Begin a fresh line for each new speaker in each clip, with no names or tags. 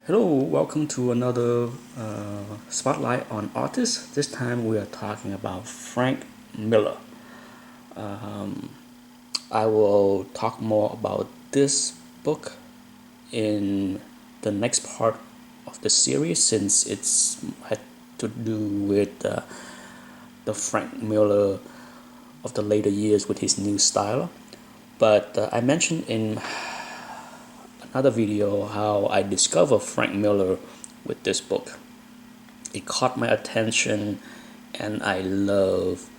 Hello, welcome to another spotlight on artists. This time we are talking about Frank Miller. I will talk more about this book in the next part of the series since it's had to do with the Frank Miller of the later years with his new style. But I mentioned in another video how I discovered Frank Miller with this book. It caught my attention and I love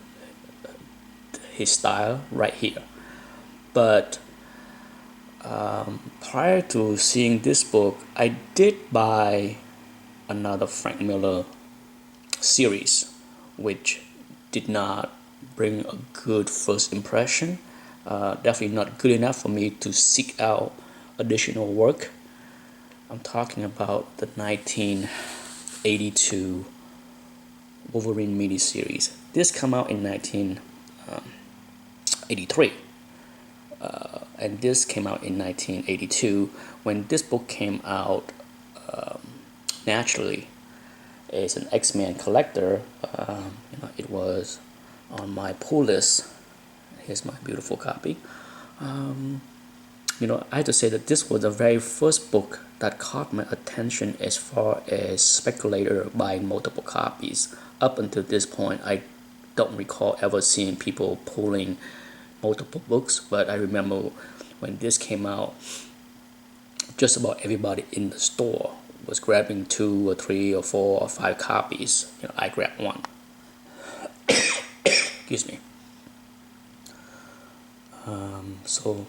his style right here. But prior to seeing this book, I did buy another Frank Miller series, which did not bring a good first impression. Definitely not good enough for me to seek out additional work. I'm talking about the 1982 Overand Miniseries. This came out in 1983, and this came out in 1982. When this book came out, naturally, as an X-Men collector, it was on my pull list. Here's my beautiful copy. I have to say that this was the very first book that caught my attention as far as speculator buying multiple copies. Up until this point, I don't recall ever seeing people pulling multiple books, but I remember when this came out, just about everybody in the store was grabbing 2 or 3 or 4 or 5 copies. I grabbed one. Excuse me. So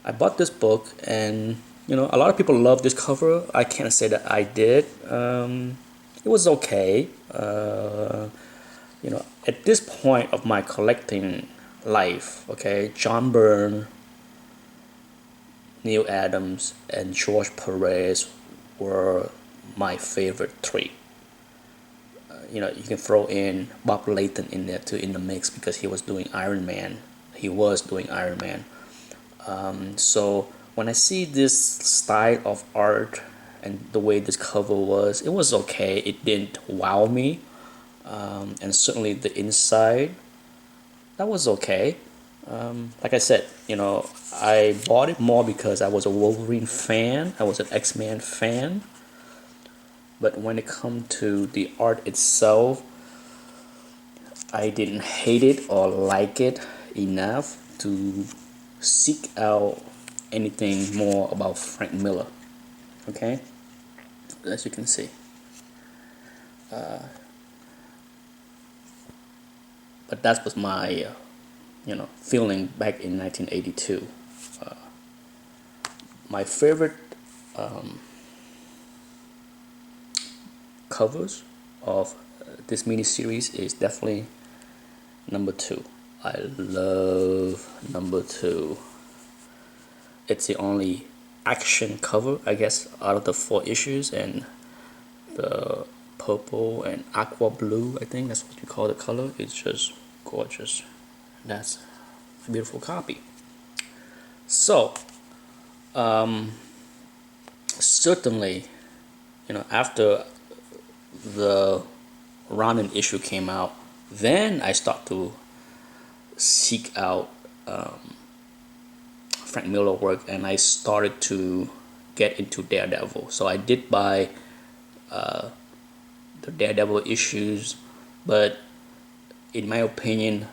I bought this book, and a lot of people love this cover. I can't say that I did. It was okay. At this point of my collecting life, okay, John Byrne, Neil Adams, and George Perez were my favorite 3. You can throw in Bob Layton in there too in the mix because he was doing Iron Man. So when I see this style of art and the way this cover was, it was okay. It didn't wow me, and certainly the inside, that was okay. Like I said, I bought it more because I was a Wolverine fan. I was an X-Men fan. But when it comes to the art itself, I didn't hate it or like it enough to seek out anything more about Frank Miller. Okay, as you can see, but that was my feeling back in 1982. My favorite covers of this miniseries is definitely number 2. I love number 2. It's the only action cover, I guess, out of the 4 issues, and the purple and aqua blue, I think that's what you call the color. It's just gorgeous. That's a beautiful copy. So, certainly, after the Ronin issue came out, then I start to seek out Frank Miller work, and I started to get into Daredevil. So I did buy the Daredevil issues, but in my opinion,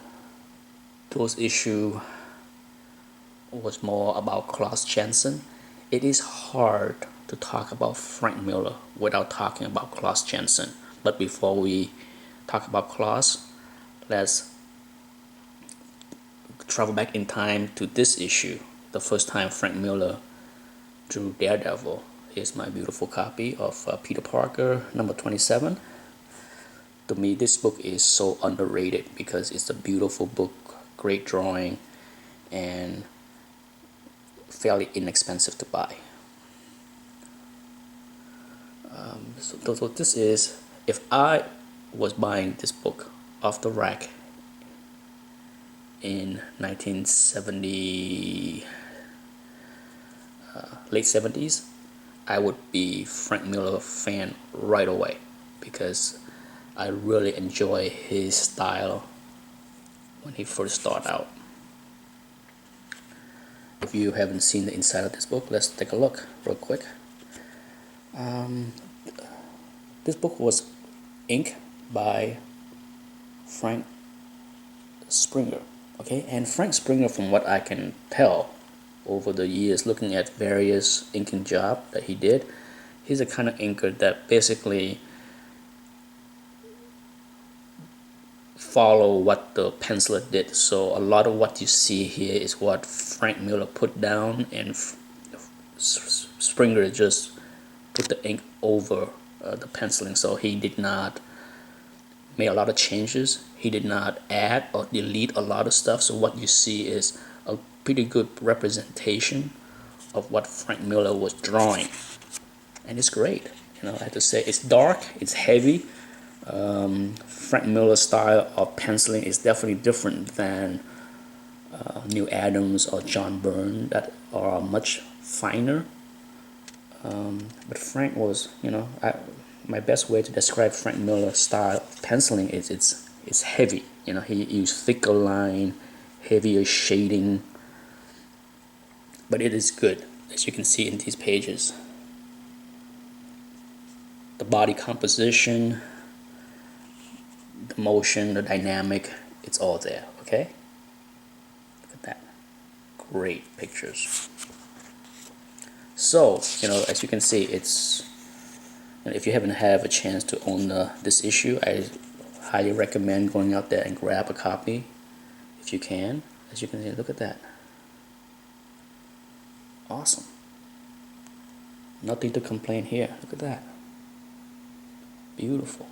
those issues was more about Klaus Janson. It is hard to talk about Frank Miller without talking about Klaus Janson. But before we talk about Klaus, let's travel back in time to this issue, the first time Frank Miller drew Daredevil. Here's my beautiful copy of Peter Parker, number 27. To me, this book is so underrated because it's a beautiful book, great drawing, and fairly inexpensive to buy. So this is, if I was buying this book off the rack in 1970, late 70s, I would be Frank Miller fan right away, because I really enjoy his style when he first started out. If you haven't seen the inside of this book, let's take a look real quick. This book was inked by Frank Springer. Okay, and Frank Springer, from what I can tell over the years, looking at various inking jobs that he did, he's a kind of inker that basically follow what the penciler did. So a lot of what you see here is what Frank Miller put down, and Springer just put the ink over the penciling. So he did not make a lot of changes. He did not add or delete a lot of stuff. So what you see is a pretty good representation of what Frank Miller was drawing, and it's great. You know, I have to say, it's dark, it's heavy. Frank Miller's style of penciling is definitely different than Neil Adams or John Byrne, that are much finer. But Frank was, my best way to describe Frank Miller's style of penciling is it's heavy. You know, he used thicker line, heavier shading, but it is good, as you can see in these pages. The body composition, the motion, the dynamic, it's all there, okay? Look at that. Great pictures. So, as you can see, it's, if you haven't had a chance to own this issue, I highly recommend going out there and grab a copy if you can. As you can see, look at that. Awesome. Nothing to complain here. Look at that. Beautiful.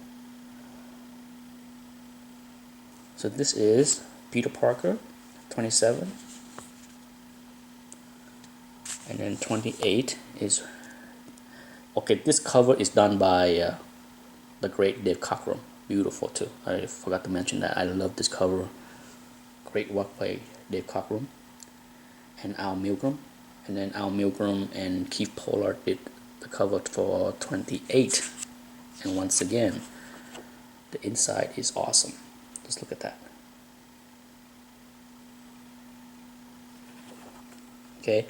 So this is Peter Parker, 27. And then 28 is, okay, this cover is done by the great Dave Cockrum. Beautiful too. I forgot to mention that. I love this cover. Great work by Dave Cockrum and Al Milgrom. And then Al Milgrom and Keith Pollard did the cover for 28. And once again, the inside is awesome. Just look at that. Okay.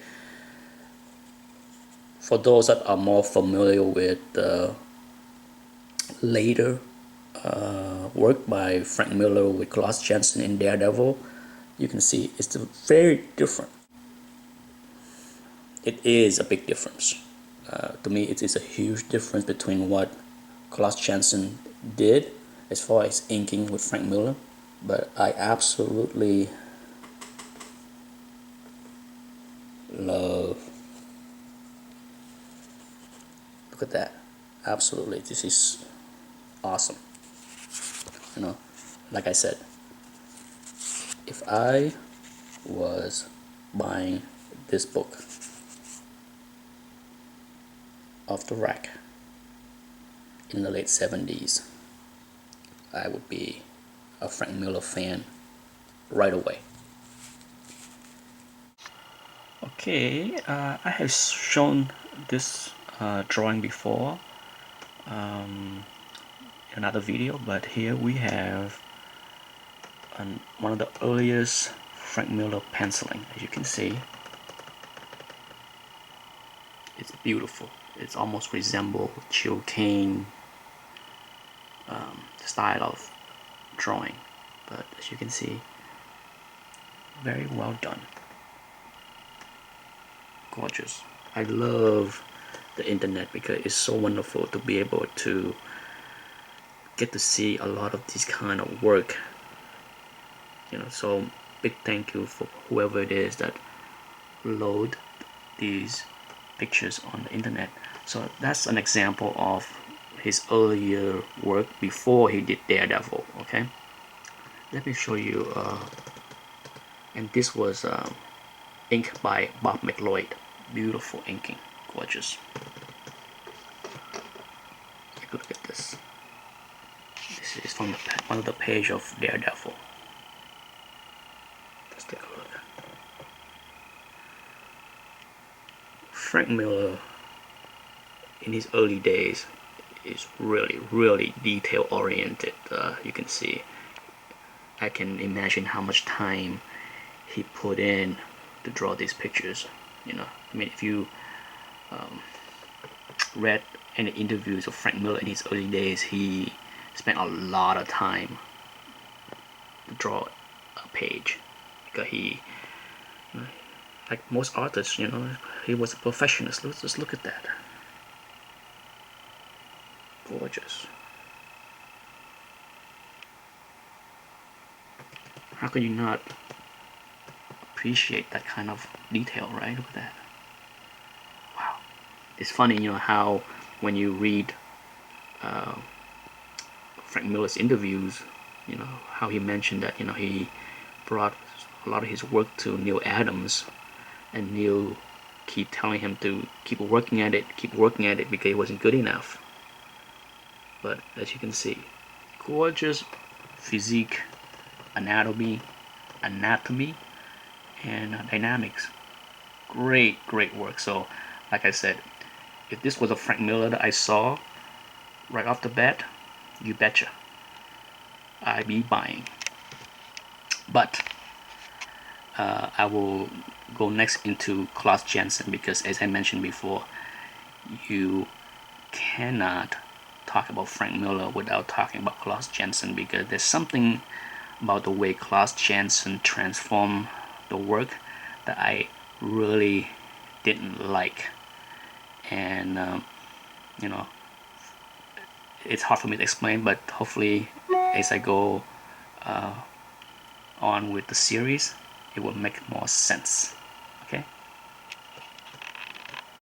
For those that are more familiar with the later work by Frank Miller with Klaus Janson in Daredevil, you can see it's very different. It is a big difference. To me, it is a huge difference between what Klaus Janson did as far as inking with Frank Miller, but I absolutely love. Look at that. Absolutely, this is awesome. Like I said, if I was buying this book off the rack in the late 70s, I would be a Frank Miller fan right away. Okay, I have shown this drawing before in another video, but here we have one of the earliest Frank Miller penciling. As you can see, it's beautiful. It's almost resemble Chill Kane style of drawing, but as you can see, very well done. Gorgeous. I love the internet because it's so wonderful to be able to get to see a lot of this kind of work. So big thank you for whoever it is that load these pictures on the internet. So that's an example of his earlier work before he did Daredevil. Okay, let me show you. And this was inked by Bob McLeod. Beautiful inking, gorgeous. Take a look at this. This is from one of the page of Daredevil. Let's take a look. Frank Miller in his early days is really detail oriented. You can see, I can imagine how much time he put in to draw these pictures. I mean, if you read any interviews of Frank Miller in his early days, he spent a lot of time to draw a page, because he, like most artists, he was a perfectionist. Let's just look at that. Gorgeous. How can you not appreciate that kind of detail, right? Look at that. Wow. It's funny, how when you read Frank Miller's interviews, how he mentioned that, he brought a lot of his work to Neil Adams, and Neil keep telling him to keep working at it, because it wasn't good enough. But as you can see, gorgeous physique, anatomy, and dynamics. Great work. So, like I said, if this was a Frank Miller that I saw right off the bat, you betcha I'd be buying. But I will go next into Klaus Janson, because as I mentioned before, you cannot talk about Frank Miller without talking about Klaus Janson, because there's something about the way Klaus Janson transformed the work that I really didn't like. And it's hard for me to explain, but hopefully as I go on with the series, it will make more sense.